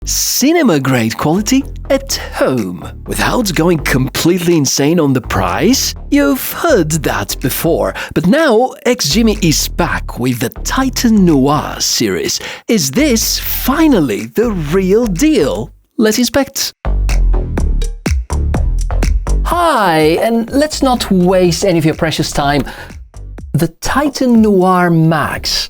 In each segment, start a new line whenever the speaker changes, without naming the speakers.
Cinema-grade quality at home, without going completely insane on the price? You've heard that before, but now XGIMI is back with the Titan Noir series. Is this finally the real deal? Let's inspect. Hi, and let's not waste any of your precious time. The Titan Noir Max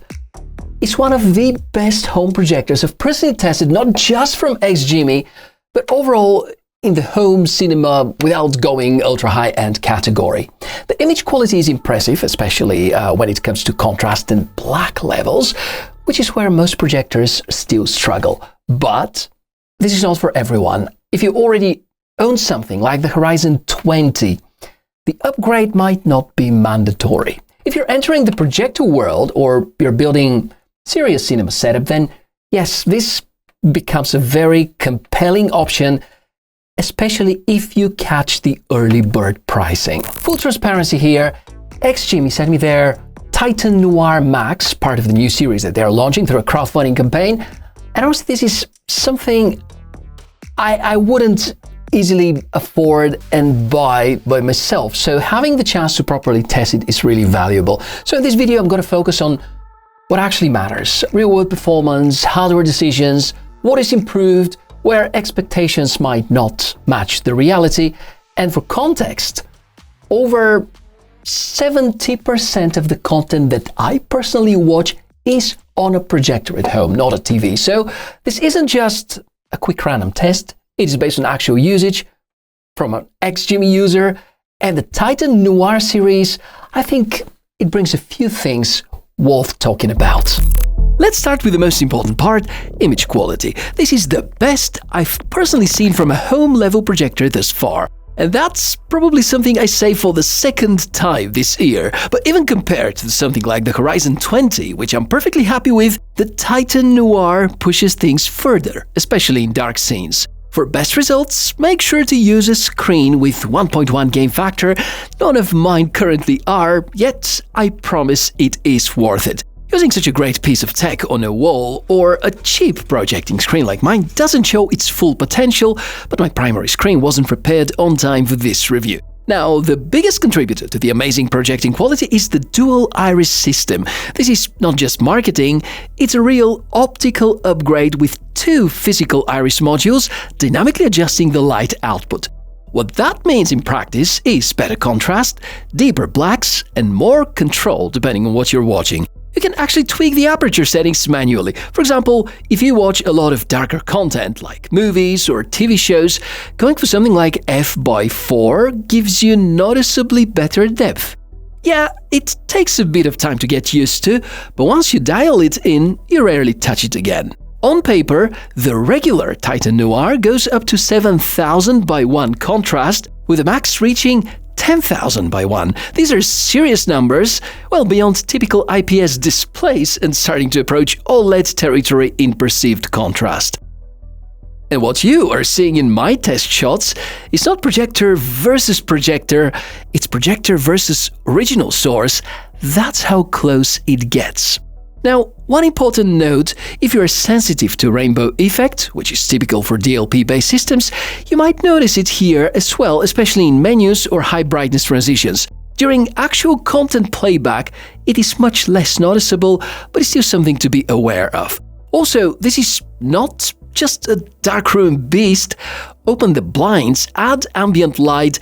is one of the best home projectors I've personally tested, not just from XGIMI, but overall in the home cinema without going ultra high-end category. The image quality is impressive, especially when it comes to contrast and black levels, which is where most projectors still struggle. But this is not for everyone. If you already own something like the Horizon 20, the upgrade might not be mandatory. If you're entering the projector world or you're building serious cinema setup, then yes, this becomes a very compelling option, especially if you catch the early bird pricing. Full transparency here, XGIMI sent me their Titan Noir Max, part of the new series that they're launching through a crowdfunding campaign. And honestly, this is something I wouldn't easily afford and buy by myself. So having the chance to properly test it is really valuable. So in this video, I'm going to focus on what actually matters: real-world performance, hardware decisions, what is improved, where expectations might not match the reality. And for context, over 70% of the content that I personally watch is on a projector at home, not a TV. So this isn't just a quick random test. It is based on actual usage from an XGIMI user. And the Titan Noir series, I think it brings a few things worth talking about. Let's start with the most important part, image quality. This is the best I've personally seen from a home-level projector thus far. And that's probably something I say for the second time this year. But even compared to something like the Horizon 20, which I'm perfectly happy with, the Titan Noir pushes things further, especially in dark scenes. For best results, make sure to use a screen with 1.1 gain factor. None of mine currently are, yet I promise it is worth it. Using such a great piece of tech on a wall or a cheap projecting screen like mine doesn't show its full potential, but my primary screen wasn't prepared on time for this review. Now, the biggest contributor to the amazing projecting quality is the dual iris system. This is not just marketing, it's a real optical upgrade with two physical iris modules dynamically adjusting the light output. What that means in practice is better contrast, deeper blacks, and more control depending on what you're watching. You can actually tweak the aperture settings manually. For example, if you watch a lot of darker content like movies or TV shows, going for something like f/4 gives you noticeably better depth. Yeah, it takes a bit of time to get used to, but once you dial it in, you rarely touch it again. On paper, the regular Titan Noir goes up to 7000 by 1 contrast, with a max reaching 10,000 by 1. These are serious numbers, well beyond typical IPS displays and starting to approach OLED territory in perceived contrast. And what you are seeing in my test shots is not projector versus projector, it's projector versus original source. That's how close it gets. Now, one important note, if you are sensitive to rainbow effect, which is typical for DLP-based systems, you might notice it here as well, especially in menus or high brightness transitions. During actual content playback, it is much less noticeable, but it's still something to be aware of. Also, this is not just a darkroom beast. Open the blinds, add ambient light,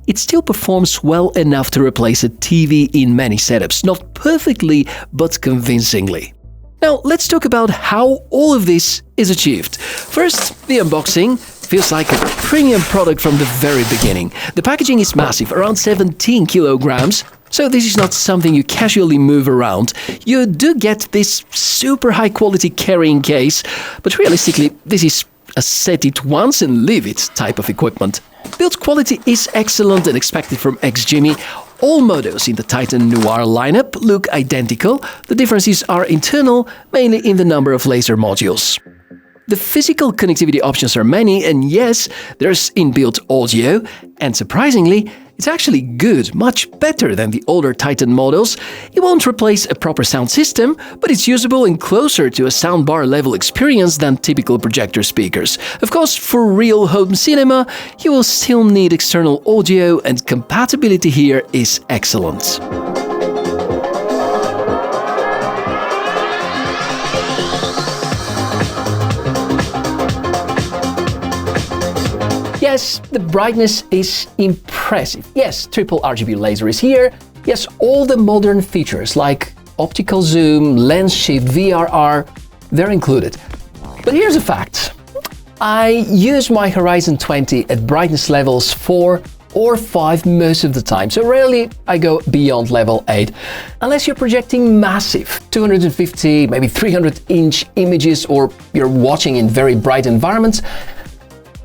it still performs well enough to replace a TV in many setups, not perfectly, but convincingly. Now, let's talk about how all of this is achieved. First, the unboxing feels like a premium product from the very beginning. The packaging is massive, around 17 kilograms, so this is not something you casually move around. You do get this super high-quality carrying case, but realistically, this is a set it once and leave it type of equipment. Build quality is excellent and expected from XGIMI. All models in the Titan Noir lineup look identical. The differences are internal, mainly in the number of laser modules. The physical connectivity options are many, and yes, there's inbuilt audio, and surprisingly, it's actually good, much better than the older Titan models. It won't replace a proper sound system, but it's usable and closer to a soundbar level experience than typical projector speakers. Of course, for real home cinema, you will still need external audio, and compatibility here is excellent. Yes, the brightness is impressive. Yes, triple RGB laser is here. Yes, all the modern features like optical zoom, lens shift, VRR, they're included. But here's a fact. I use my Horizon 20 at brightness levels 4 or 5 most of the time, so rarely I go beyond level 8. Unless you're projecting massive 250, maybe 300-inch images, or you're watching in very bright environments,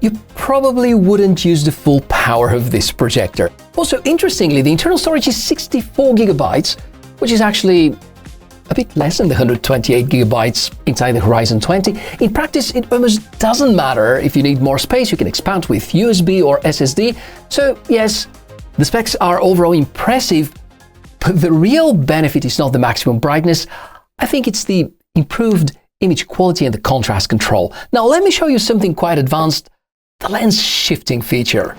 you probably wouldn't use the full power of this projector. Also, interestingly, the internal storage is 64 gigabytes, which is actually a bit less than the 128 gigabytes inside the Horizon 20. In practice, it almost doesn't matter. If you need more space, you can expand with USB or SSD. So yes, the specs are overall impressive, but the real benefit is not the maximum brightness. I think it's the improved image quality and the contrast control. Now, let me show you something quite advanced. The lens shifting feature.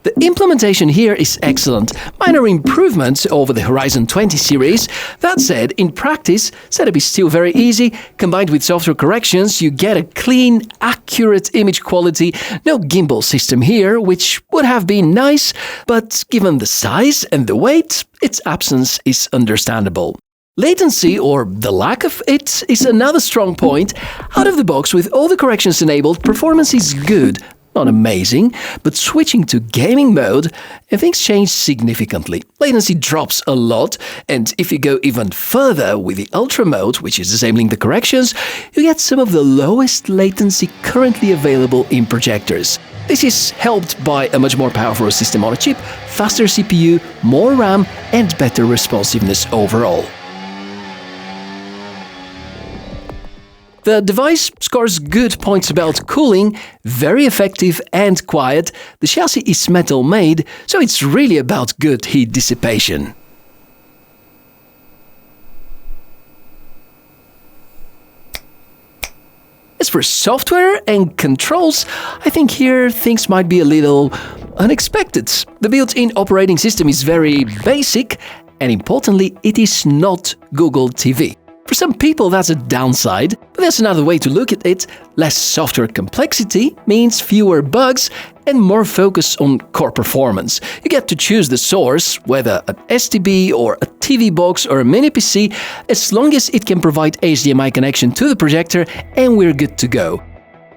The implementation here is excellent. Minor improvements over the Horizon 20 series. That said, in practice, setup is still very easy. Combined with software corrections, you get a clean, accurate image quality. No gimbal system here, which would have been nice, but given the size and the weight, its absence is understandable. Latency, or the lack of it, is another strong point. Out of the box, with all the corrections enabled, performance is good. Not amazing, but switching to gaming mode, things change significantly. Latency drops a lot, and if you go even further with the Ultra mode, which is disabling the corrections, you get some of the lowest latency currently available in projectors. This is helped by a much more powerful system on a chip, faster CPU, more RAM, and better responsiveness overall. The device scores good points about cooling, very effective and quiet. The chassis is metal made, so it's really about good heat dissipation. As for software and controls, I think here things might be a little unexpected. The built-in operating system is very basic, and importantly, it is not Google TV. For some people, that's a downside, but there's another way to look at it. Less software complexity means fewer bugs and more focus on core performance. You get to choose the source, whether an STB or a TV box or a mini PC, as long as it can provide HDMI connection to the projector, and we're good to go.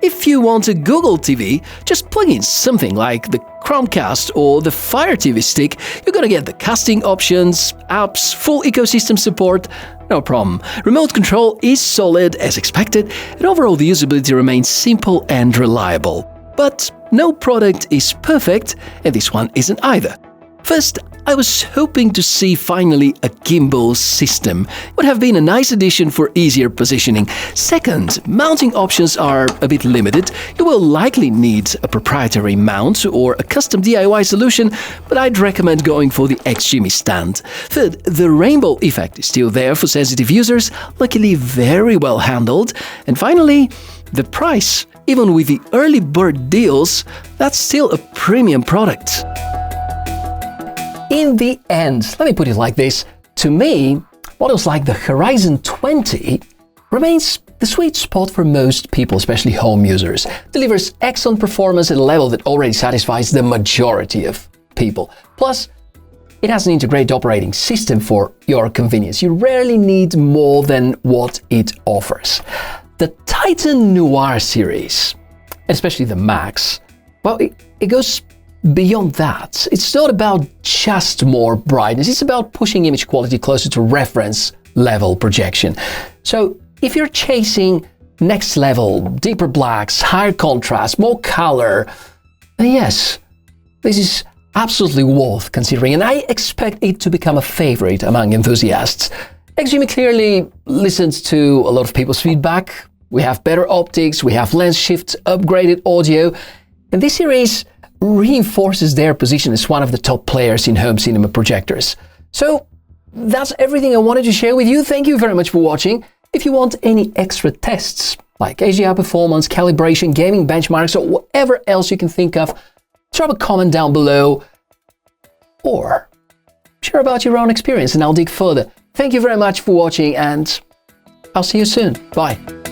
If you want a Google TV, just plug in something like the Chromecast or the Fire TV Stick. You're gonna get the casting options, apps, full ecosystem support. No problem. Remote control is solid as expected, and overall the usability remains simple and reliable. But no product is perfect, and this one isn't either. First, I was hoping to see finally a gimbal system. It would have been a nice addition for easier positioning. Second, mounting options are a bit limited. You will likely need a proprietary mount or a custom DIY solution, but I'd recommend going for the XGIMI stand. Third, the rainbow effect is still there for sensitive users, luckily very well handled. And finally, the price. Even with the early bird deals, that's still a premium product. In the end, let me put it like this, to me, models like the Horizon 20 remains the sweet spot for most people, especially home users. Delivers excellent performance at a level that already satisfies the majority of people. Plus, it has an integrated operating system for your convenience. You rarely need more than what it offers. The Titan Noir series, especially the Max, well, it goes beyond that. It's not about just more brightness, it's about pushing image quality closer to reference level projection. So if you're chasing next level, deeper blacks, higher contrast, more color, then yes, this is absolutely worth considering, and I expect it to become a favorite among enthusiasts. XGIMI clearly listens to a lot of people's feedback. we have better optics, we have lens shifts, upgraded audio, and this series reinforces their position as one of the top players in home cinema projectors. So that's everything I wanted to share with you. Thank you very much for watching. If you want any extra tests, like HDR performance, calibration, gaming benchmarks, or whatever else you can think of, drop a comment down below or share about your own experience and I'll dig further. Thank you very much for watching and I'll see you soon. Bye.